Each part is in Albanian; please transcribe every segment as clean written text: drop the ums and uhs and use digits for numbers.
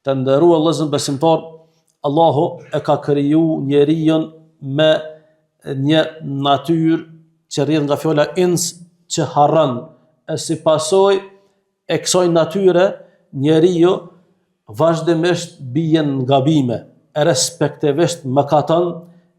Të nderuar vëllezër besimtar, Allahu e ka kriju njeriu me një natyrë që rrjedh nga fjala ins që harron, e si pasojë e kësaj natyre njeriu vazhdimisht bien në gabime, e respektivisht mëkaton,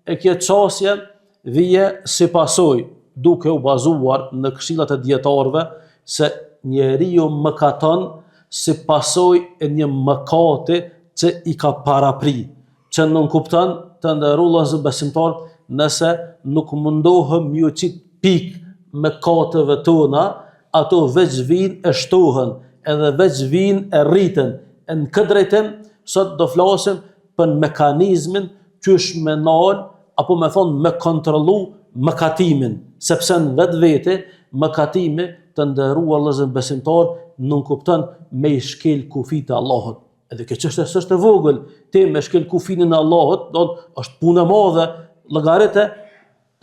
e kjo çështje vije si pasojë duke u bazuar në këshillat e dietarëve se njeriu mëkaton si pasojë e një mëkati që i ka parapri, që nuk kupton të nderuar besimtar, nëse nuk mundohem ju qit pik mëkateve tona, ato veç vinë e shtohen, edhe veç vinë e rriten. E në këtë drejtim, sot do flasim për mekanizmin qysh me nal, apo me thonë me kontrollu mëkatimin, sepse në vetë vete, mëkatimi të nderuar vëllezër besimtar nuk kupton me i shkel kufit e Allahut. Edhe kjo çështje s'është e vogël, ti me shkel kufinin e Allahut, do është punë e madhe, llogaritë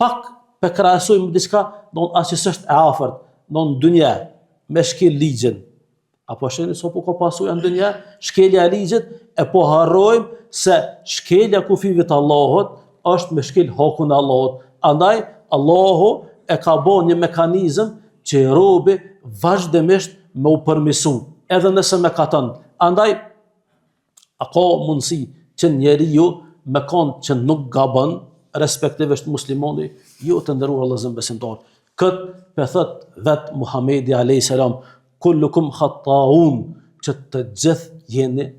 pak pe krahasoj me diçka, do as që s'është e afërt, do në dynja me shkel ligjin. Apo sheni sa po ka pasojë në dynja, shkelja e ligjit, e po harrojmë se shkelja kufive të Allahut është me shkel hakun e Allahut. Andaj Allahu e ka bën një mekanizëm që robi vazhdimisht me u përmisu, edhe nëse me katon. Andaj, a ka mundësi që njeriu me kanë që nuk gabon, respektivisht muslimani, jo të nderuar vëllezër besimtar. Këtë pe thot vet Muhamedi alayhis salam, kullukum khata'un, që të gjithë jeni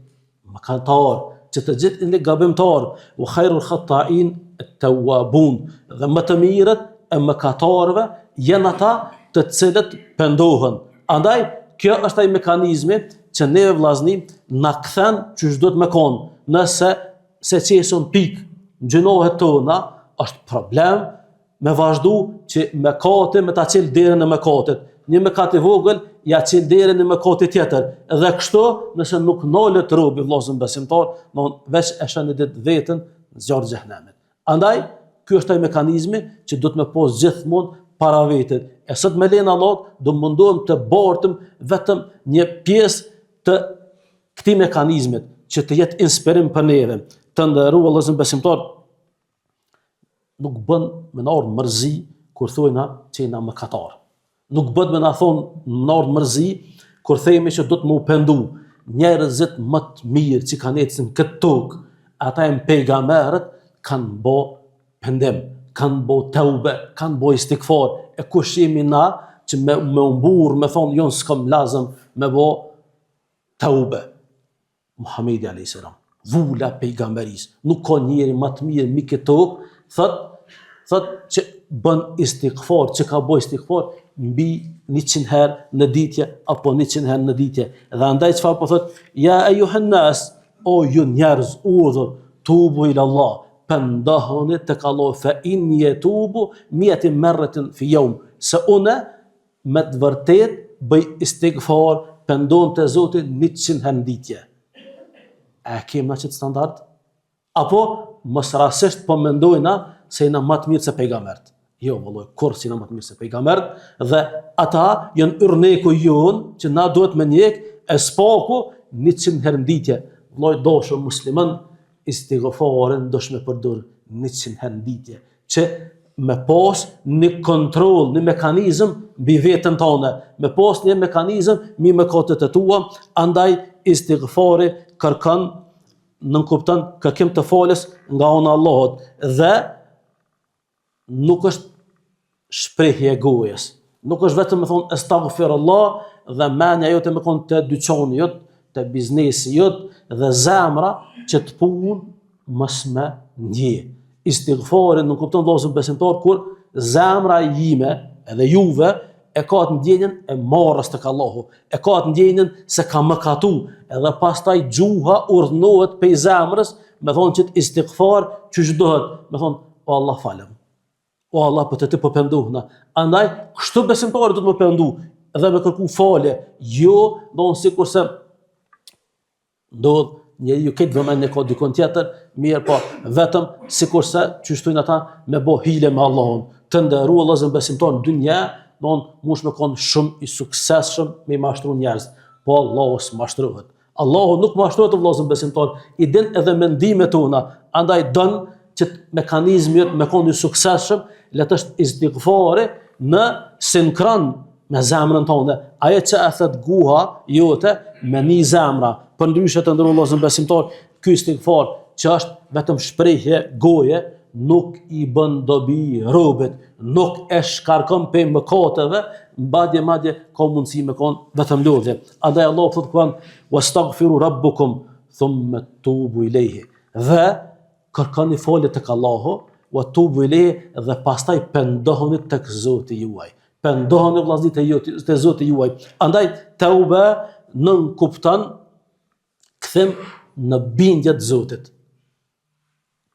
mëkatar, që të gjithë jeni gabimtar, wa khairul khata'in at-tawwabun, dhe më të mirët e mëkatarëve janë ata të cilët pendohen. Andaj, kjo është ai mekanizmi që neve vllazni na kthen ç'është duhet me kon. Nëse se qesun pik gjinohet tona, është problem me vazhdu që mëkati me ta qel derën e mëkatit. Një mëkat i vogël ja qel derën e mëkatit tjetër. Dhe kështu, nëse nuk nalet robi vllazën besimtar, veç e shën ditë vetën zjarr xhenemit. Andaj, ky është ai mekanizmi që duhet me pas gjithmonë para vetit. E sot me lenë Allah, do mundohem të bartëm vetëm një pjesë të këtij mekanizmit, që të jetë inspirim për neve. Të nderuar vëllezër besimtar, nuk bën me na ardh mërzi kur thojna që jena mëkatar. Nuk bën me na thonë me na ardh mërzi kur themi që do të më pendu. Njerëzit më të mirë që kanë ecën këtë tokë, ata janë pejgamberët, kanë bë pendim, kanë bë tauba, kanë bë istighfar. E kush jemi na që me umburr, me thonë jon s'kam lazëm me bë tauba. Muhamedi alayhis salam, vula pejgamberis, nuk ka njeri më të mirë mbi këtë tokë, thot që bën istighfar, që ka bë istighfar mbi 100 herë në ditje apo 100 herë në ditje. Dhe andaj çfarë po thot, ja ayuhan nas, o ju njerëz, urdhër, tubu ila Allah, pëndohuni tek Allah, fa in yatubu 100 marratin fi yawm, se une me të vërtet bëj istighfar, pëndohem te Zoti 100 herë në ditje. A kemi na çet standard? Apo mos rastisht po mendojna se jena më të mirë se pejgambert. Jo, vëllai, kur si jena më të mirë se pejgambert, dhe ata janë yrneku jon që na duhet me njek e spaku 100 herë në ditje. Vëllai, dashur musliman, istighfarin dosh me përdor 100 herë në ditje, që me pas një kontroll, një mekanizëm mbi veten tonë, me pas një mekanizëm mbi mëkatet e tua. Andaj istighfari kërkon, nuk kupton kërkim të falës nga ana e Allahut, dhe nuk është shprehje e gojës. Nuk është vetëm me thonë astaghfirullah dhe menja jote me kon të dyqani jot, të biznesi jot, dhe zemra që të punë mos me ndje. Istighfari nuk kupton vëllezër besimtar kur zemra ime edhe juve e ka të ndjenjen e marrës tek Allahu, e ka të ndjenjen se ka mëkatu, edhe pastaj gjuha urdhnohet pe zemrës me thonë që istighfar ç'është dohet, me thonë o Allah falem. O Allah, për të ti po penduhna. Andaj, kështu besimtari do të më pendu, edhe me kërku falje, jo, do në sikur se ndodh njeriu këtë vëmendje ka dikon tjetër, mirë po, vetëm sikur se çështojnë ata me bë hile me Allahun. Të nderuar vëllezër besimtar në dynja, do mush me kon shumë i suksesshëm me mashtru njerëz, po Allahu s'mashtrohet. Allahu nuk mashtrohet të vëllezër besimtar, i din edhe mendimet tona, andaj don që mekanizmi jot me kondi suksesshëm, le të është istighfari në sinkron me zemrën tonë. Ajo që e thot guha jote me një zemra. Përndryshe të ndërruar vëllezër besimtar, ky istighfar që është vetëm shprehje goje, nuk i bën dobi robit, nuk e shkarkon pe mëkateve, madje ka mundësi me kon vetëm lodhje. Andaj Allah thotë Kur'an, wastaghfiru rabbukum thumma tubu ilayhi. Dhe kërkoni falje tek Allahu, wa tubu ilayhi, dhe pastaj pendohuni tek Zoti juaj. Pendohuni vëllezër te Zoti juaj. Andaj tauba nën kupton kthim në bindje të Zotit.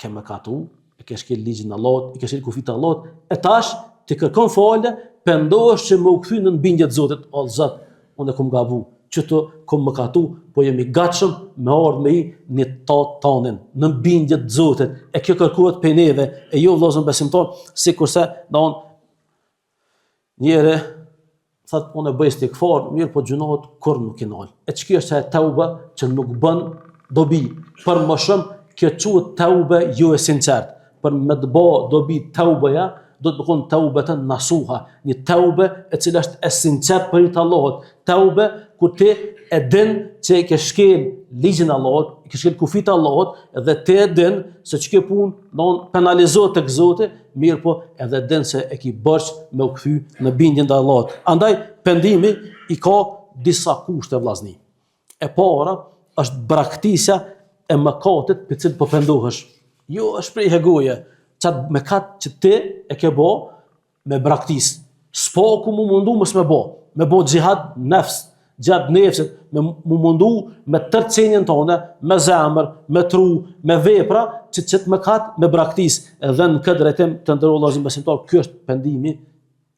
Ke mëkatu, e ke shkel ligjin e Allahut, e ke shkel kufit e Allahut, e tash ti kërkon falje, pendohesh që më u kthy në bindje të Zotit. O Zot, unë kam gabu, që të kom mëkatu, po jemi gatshëm me ardhmë me i një tonin, në bindje të Zotit. E kjo kërkohet prej neve, e jo vëllezër besimtar, sikurse don njëri thot unë bëj istighfar, mirë po gjunohet kur nuk i nal. E ç'ky është e tauba që nuk bën dobi. Për më shumë kjo quhet tauba jo e sinqert. Për me të bë dobi taubaja, do të bëkon taubatan nasuha, një taube e cila është e sinqert për hir të Allahut. Taube ku ti e din që e ke shkel ligjin e Allahut, e ke shkel kufit e Allahut, dhe ti e din se ç'ke punë don penalizohet tek Zoti, mirë po edhe din se e ki bërç me u kthy në bindjen e Allahut. Andaj pendimi i ka disa kushte vllazni. E para është braktisja e mëkatit për cilë po pendohesh. Jo është prej goje, çat mëkat që ti e ke bë me braktis. S'po ku mu mundu mos me bë xhihad nefs, gjat nefsit, me mu mundu me tërë cenjen tonë, me zemër, me tru, me vepra, që çet mëkat me braktis. Edhe në këtë drejtim të ndërrohet vëllezër besimtar, ky është pendimi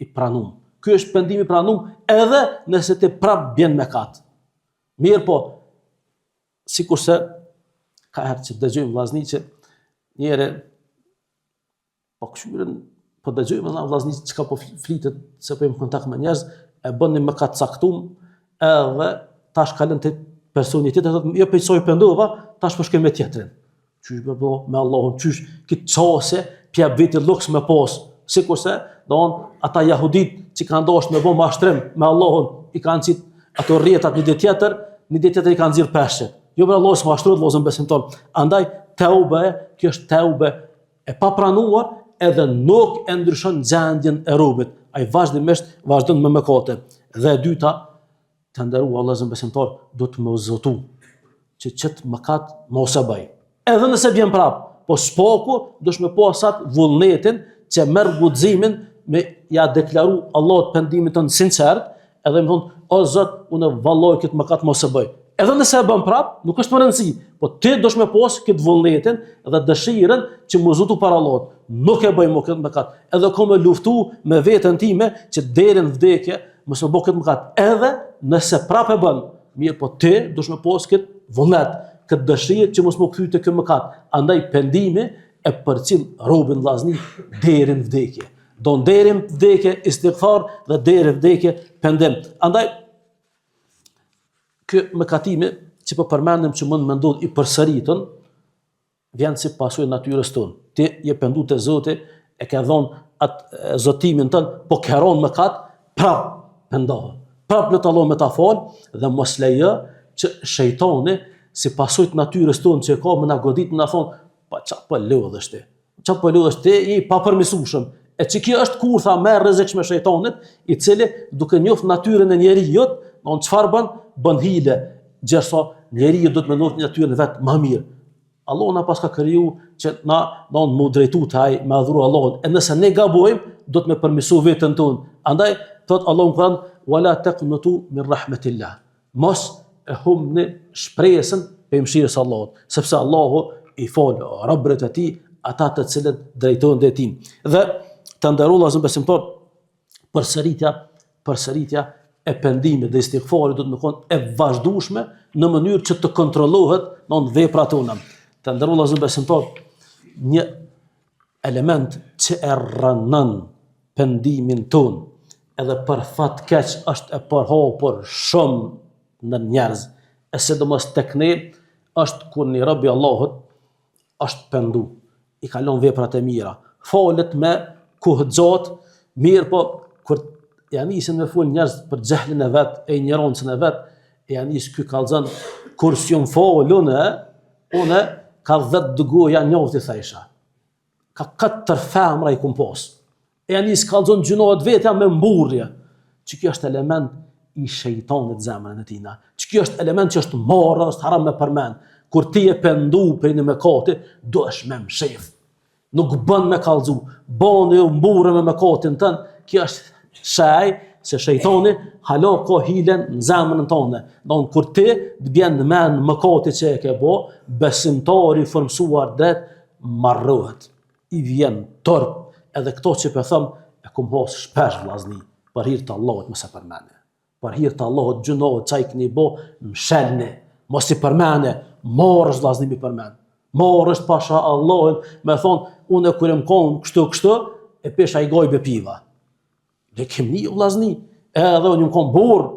i pranuar. Ky është pendimi i pranuar edhe nëse ti prap bjen mëkat. Mirë po, sikurse ka herë që dëgjojmë vllazni që njëre po këshyren, po dëgjojmë vllazni që ka po flitet se po jemi në kontakt me njerëz, e bën një mëkat caktum, edhe tash kalon te personi tjetër, thotë jo pejsoj pendova, tash po shkoj me tjetrin. Qysh bëbo me Allahun, qysh këtë çose pja veti luks me pas, sikurse don ata jahudit që kanë dashur me bë mashtrim me Allahun, i kanë qit ato rrjetat një ditë tjetër i kanë nxirr peshqet. Jo për Allah s'mashtrohet vëllezër besimtar. Andaj tauba, kjo është tauba e papranuar, edhe nuk e ndryshon gjendjen e robit. Ai vazhdimisht vazhdon me mëkate. Dhe e dyta, të nderuar vëllezër besimtar, do të më zotu që çet mëkat mos e bëj. Edhe nëse vjen prap, po s'poku dosh me pasat vullnetin që merr guximin me ja deklaru Allahut pendimin ton sinqert, edhe më thon o Zot, unë valloj këtë mëkat mos e bëj. Edhe nëse e bën prap, nuk është më rëndësi, po ti dosh me pas këtë vullnetin dhe dëshirën që më zotu para Allahut. Nuk e bëj më këtë mëkat. Edhe kam me luftu me veten time që deri në vdekje mos më bëj këtë mëkat. Edhe nëse prap e bën, mirë po ti dosh me pas këtë vullnet, këtë dëshirë që mos më kthy te ky mëkat. Andaj pendimi e përcjell robën vllazni deri në vdekje. Don deri në vdekje istighfar dhe deri në vdekje pendim. Andaj ky mëkatimi që po përmendëm që mund më ndodh i përsëritën, vjen si pasojë natyrës tonë. Ti je pendu te Zoti, e ke dhënë atë zotimin tën, po ke rënë mëkat, prap pendohu. Prap lut Allah me ta fal dhe mos lejo që shejtani si pasojë të natyrës tonë që ka më na godit na thon, pa ç'a po lodhesh ti. Ç'a po lodhesh ti i papërmirësueshëm. E që kjo është kurtha më e rrezikshme e shejtanit, i cili duke njoft natyrën e njeriu, on çfarë bën hile, gjërsa njeriu do të mendojë në natyrën e vet më mirë. Allah na pas ka kriju që na don mu drejtu te ai me adhuru Allahun. E nëse ne gabojmë, do të më përmirësoj veten tonë. Andaj thot Allahu në Kur'an, wala taqnutu min rahmatillah. Mos e humni shpresën pe mëshirës së Allahut, sepse Allahu i fal robërit e tij, ata të cilët drejtohen drejt tij. Dhe të nderuar vëllezër besimtar, përsëritja e pendimit dhe istighfarit do të thonë e vazhdueshme në mënyrë që të kontrollohet në veprat tona. Të nderuar vëllezër besimtar, një element që e rrënon pendimin ton edhe për fat keq është e përhapur shumë në njerëz, e sidomos tek ne, është kur një rob i Allahut është pendu, i kalon veprat e mira, falet me kuhxot, mirë po kur ja nisin me fol njerëz për xehlin e vet, e ignorancën e vet, ja nis ky kallzon kur s'jum folun, unë ka 10 dëgoja njofti thajsha. Ka 4 femra i kumpos. E ja nis kallzon gjunohet vetja me mburrje. Që kjo është element i shejtanit zemrën e tina. Që kjo është element që është marrë, është haram me përmend. Kur ti e pendu për një mëkati, do është me mshef. Nuk bën me kallzu, bën e mburre me mëkatin tën, kjo është shaj se shejtani hala ka hilen në zemrën tonë. Don kur ti të bjen në mend mëkati që e ke bë, besimtari formsuar drejt marrohet. I vjen torp, edhe këto që po them e kum pas shpesh vllazni, për hir të Allahut mos e përmendë. Për hir të Allahut gjunohet çaj keni bë, mshelni, mos i përmendë, morrësh vllazni mi përmend. Morrësh pasha Allahun, me thon unë kur më kon kështu e pesha i gojbe piva. Dhe kemi vllazni, edhe unë më kon burr.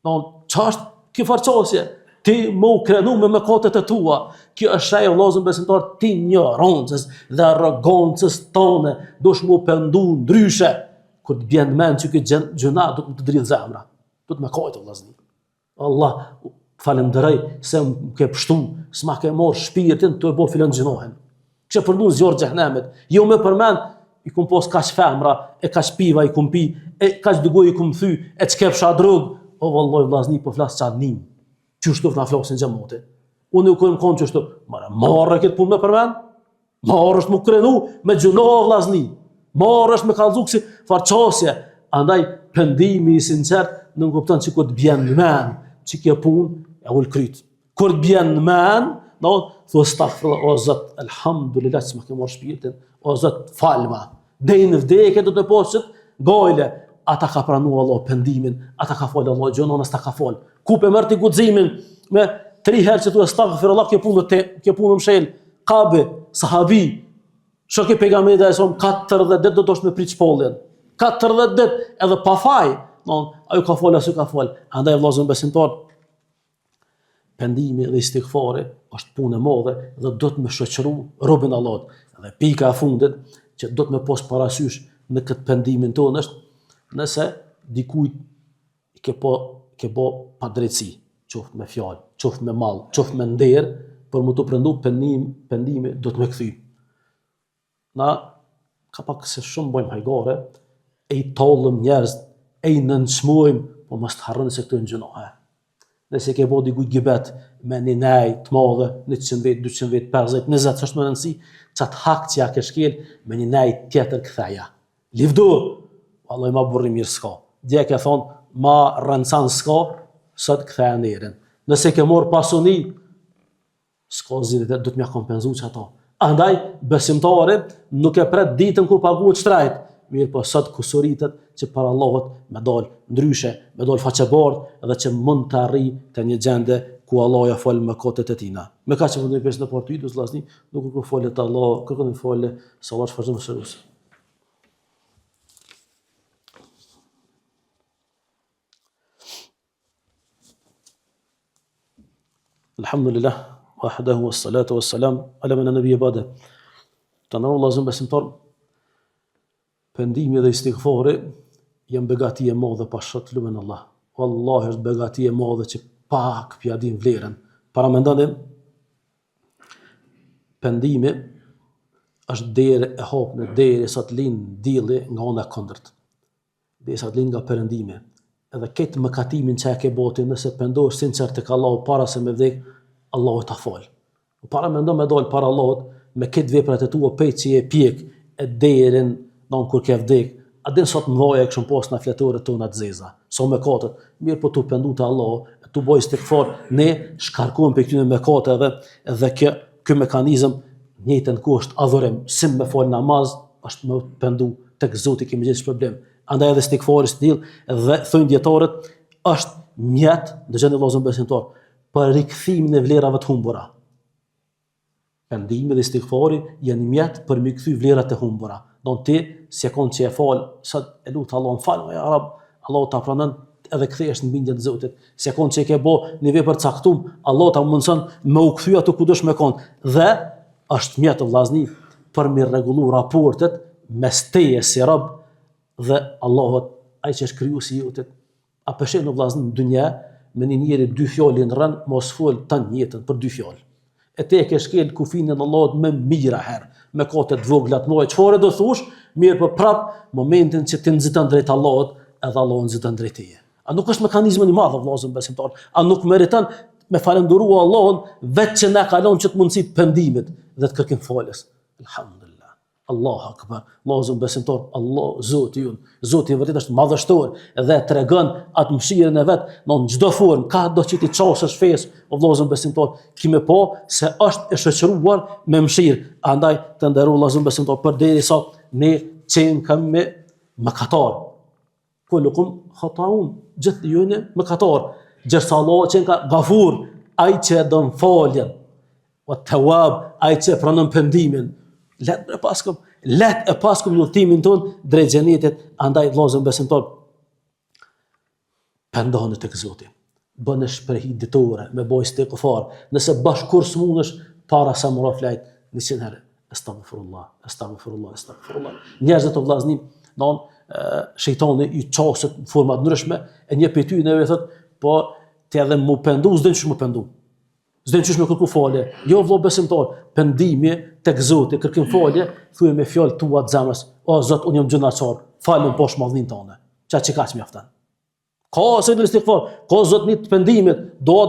Don ç'është ky farçosje? Ti më krenu me mëkatet e tua. Kjo është ajo vllazën besimtar ti ignorancës dhe arrogancës tonë, dush mu pendu ndryshe. Kur të bjen mend që ky gjuna do të dridh zemra. Do të më kajtë vllazni. Allah falenderoj se më ke pështu, s'ma ke marrë shpirtin të e bo filan gjinohen. Kështë përnu zjarë xhehenemit. Jo me përmend, i kum pos kaq femra, e kaq piva i kum pi, e kaq dugoj i kum thy, e ç'kepsha drog. O vallaj vllazni po flas çadnim. Qështu na flasin xhamati. Unë u kum kon qështu, marrë këtë punë me përmend. Marrësh më krenu me gjunoh vllazni. Marrësh me kallëzuksi farçosje. Andaj pendimi i sinqert nuk kupton që kur të bjen në mend, që kjo punë e ul kryt. Kur të bjen në mend, do thu astaghfirullah, o Zot, alhamdulillah që më ke marrë shpirtin, o Zot, falma. Deri në vdekje do të poshtë gojle. Ata ka pranu Allah pendimin, ata ka fol Allah gjonon, ata ka fol. Ku pe mërti guximin me 3 herë që tu astaghfirullah, kjo punë mshel, Kabe, sahabi, shoki pejgamberi dhe son 40 ditë do të me prit shpolljen. 40 ditë edhe pa faj, ajo ka fol ashtu ka fol. Andaj vllazën besimtar, pendimi dhe istighfari është punë e madhe dhe do të më shoqëru robën Allahut. Dhe pika e fundit që do të më pos parasysh në këtë pendimin tonë është nëse dikujt ke bo pa drejtësi, qoftë me fjalë, qoftë me mall, qoftë me nder, për mu të prendu pendimi do të me kthy. Na ka pak se shumë bojmë hajgare, e i tallëm njerëz, e i nënçmojmë, po mos të harroni se këto janë gjunohe. Nëse ke bo dikujt gibet me një nej të madhe, 100 vet, 200 vet, 50, 20, ç'është më rëndësi, çat hak që ja ke shkel me një nej tjetër ktheja. Livdu, vallai ma burri mirë s'ka. Dje ke thonë, ma rëncan s'ka, sot ktheja nderin. Nëse ke morë pasuni, s'ka zidit, do të mja kompenzu që ato. Andaj, besimtarit nuk e pret ditën kur paguhet shtrajt, mirë po sot kusuritet që para Allahut me dal ndryshe, me dal faqebardh dhe që mund të arri të një gjende ku Allah ja fol mëkatet e tina. Me ka që mundoj pjesën e parë të vllazni, nuk kërkoj falje të Allah, kërkoj falje se Allah shfaqet më shërues. Alhamdulillah, wahdahu wassalatu wassalam ala man nabiyya ba'da. Të ndërrohet vllazën besimtar, pendimi dhe istighfari janë begati e madhe pa shot lumen Allah. Wallahi është begati e madhe që pak pja din vlerën. Para mendoni, pendimi është derë e hapme, derë sa të lind dielli nga ana kundërt. Derë sa të lind nga perëndimi. Edhe këtë mëkatimin që e ke boti, nëse pendohesh sinqert tek Allahu para se me vdek, Allahu ta fal. Para mendon me dal para Allahut me këtë veprat e tua pejt që e pjek e derën kur ke vdek, a din sot mëdhaja e kishëm pas në fletore tona të zeza. So mëkatet, mirë po tu pendu te Allahu, tu bëj istighfar, ne shkarkojmë pe këtyre mëkateve dhe ky mekanizëm njëjtën ku është adhurim, si me fal namaz, është me pendu tek Zoti kemi gjithë problem. Andaj edhe istighfari still dhe thojnë dietarët është mjet, dëgjoni vëllezër besimtar, për rikthimin e vlerave të humbura. Pendimi dhe istighfari janë mjet për mi kthy vlerat e humbura. Don ti si e kon që e fal, sot e lut Allahun fal, ja Rab, Allahu ta pranon edhe kthehesh në bindjen e Zotit. Se kon që ke bë një vepër caktuar, Allah ta mundson me u kthy ato kudo që më kon. Dhe është mjet të vllazni për mi rregullu raportet mes teje si rob dhe Allahut, ai që është krijuesi i jotit. A përshet në vllazni në dynja me një njeri dy fjalë në rën, mos fol tan jetën për dy fjalë. E te ke shkel kufinin e Allahut me mira herë, me kote të vogla të mëdha. Çfarë do thush? Mirë, po prap momentin që ti nxiton drejt Allahut, edhe Allahu nxiton drejt teje. A nuk është mekanizmi i madh vëllazër besimtar? A nuk meriton me falendëruar Allahun vetë që na ka lënë çet mundësi të pendimit dhe të kërkim falës? Alhamdulillah. Allahu akbar. Vëllazër besimtar, Allah Zoti ynë, Zoti i vërtet është madhështor dhe tregon atë mëshirën e vet në çdo formë, ka do që ti çosësh fesë, vëllazër besimtar, kimë po se është e shoqëruar me mëshirë. Andaj të nderuar vëllazër besimtar, përderisa ne qenë me mëkatar. Kullukum khataun, gjithë jone mëkatar. Gjërsa Allah që ka Gafur, ai që don faljen, wa Tawwab, ai që pranon pendimin. Let e paskum në udhtimin ton drejt xhenetit. Andaj vëllezër besimtar, pendohuni tek Zoti. Bënë shprehi ditore me boj istighfar. Nëse bashkur smunësh para sa mora flajt 100 herë. Astaghfirullah, astaghfirullah, astaghfirullah. Njerëzit të vllazni, don shejtani i çoset në forma të ndryshme, e një prej tyre neve thot, po ti edhe mu pendu, s'do të më pendu. S'do të më kërku falje. Jo vëllai besimtar, pendimi tek Zoti, kërkim falje, thuaj me fjalë tua të zemrës. O Zot, unë jam gjunaçar, falem poshtë madhnin tonë. Çka kaq mjafton. Ka se do istighfar, ka zotni të pendimit, do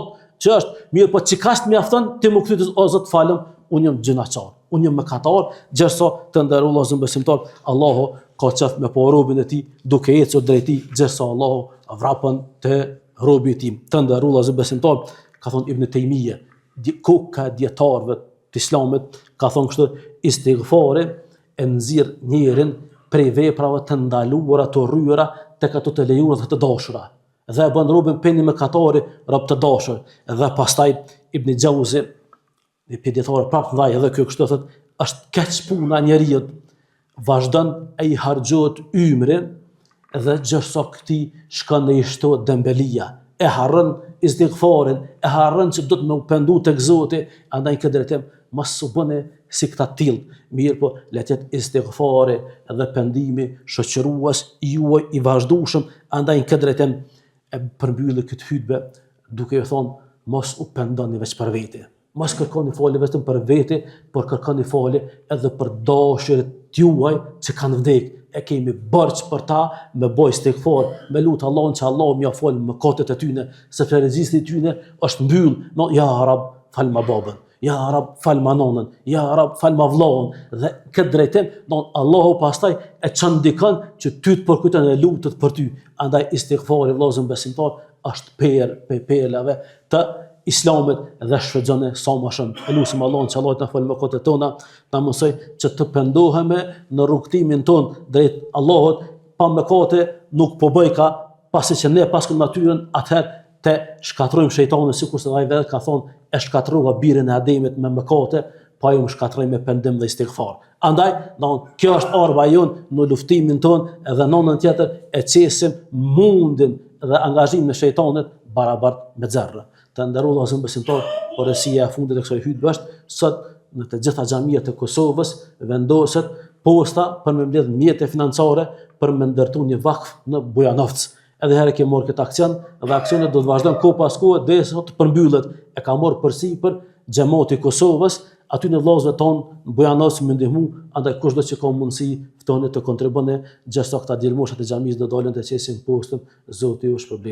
që është mirë, po çka mjafton ti më kthyt o Zot falem, unë jam gjunaçar, unë jam mëkatar, gjërsa të nderuar vëllezër besimtar, Allahu ka qef me po robën e tij duke ecur drejt tij, gjërsa Allahu vrapën te robi i tij. Të nderuar vëllezër besimtar, ka thënë Ibn Taymija, koka dietarëve të Islamit ka thonë kështu, istighfari e nxirr njerin prej veprave të ndaluara të rryera tek ato të lejuara dhe të dashura. Dhe e bën robën penni mëkatari rob të dashur. Dhe pastaj Ibn Jauzi, një dietar prapë ndaj edhe kjo kështu thotë, është keq puna njeriu, vazhdon ai harxhohet ymrin dhe gjërsa këtij shkon në shto dembelia. E harrën istighfarin, e harrën që do të më pendu tek Zoti, andaj këtë drejtim mos u bëni si këta tillë. Mirë po, le të jetë istighfari dhe pendimi shoqërues juaj i vazhdueshëm, andaj këtë drejtim e përmbyllë këtë hutbë duke i thonë mos u pendoni veç për vete. Mos kërkoni falje vetëm për vete, por kërkoni falje edhe për dashurit juaj që kanë vdekur. E kemi bërç për ta me boj istighfar, me lut Allahun që Allah m'ja fal mëkatet e tyne, sepse registri i tyne është mbyll. No, ja Rab, fal ma babën. Ja Rab, fal ma nonën. Ja Rab, fal ma vllahun. Dhe këtë drejtim, don Allahu pastaj e çon dikon që ty të përkujton e lutet për ty. Andaj istighfari vëllezër besimtar është perlave të Islamit dhe shfrytëzoni sa më shumë. Elusim Allahun që Allah të na fal mëkatet tona, na mësoj që të pendohemi në rrugtimin ton drejt Allahut, pa mëkate nuk po bëj ka, pasi që ne paskëm natyrën, atëherë të shkatrojmë shejtanin, sikur se ai vetë ka thonë, e shkatrova birin e Ademit me mëkate, pa ju më shkatroj me pendim dhe istighfar. Andaj, kjo është arba jon në luftimin ton, edhe në anën tjetër e çesim mundin dhe angazhimin e shejtanit barabart me zerrë. Të nderuar vëllezër besimtar, porësia e fundit e kësaj hutbe është sot në të gjitha xhamiat e Kosovës vendoset posta për me mbledh mjete financiare për me ndërtu një vakf në Bujanovc. Edhe herë ke marrë këtë aksion dhe aksionet do të vazhdojnë kohë pas kohe derisa të përmbyllet. E ka marrë përsipër xhamati i Kosovës, aty në vëllezërve tonë në Bujanovc më ndihmu, andaj kushdo që ka mundësi ftoni të kontriboni, gjasa këta djelmoshat e xhamisë do dalën të qesin postën, Zoti ju shpërblet.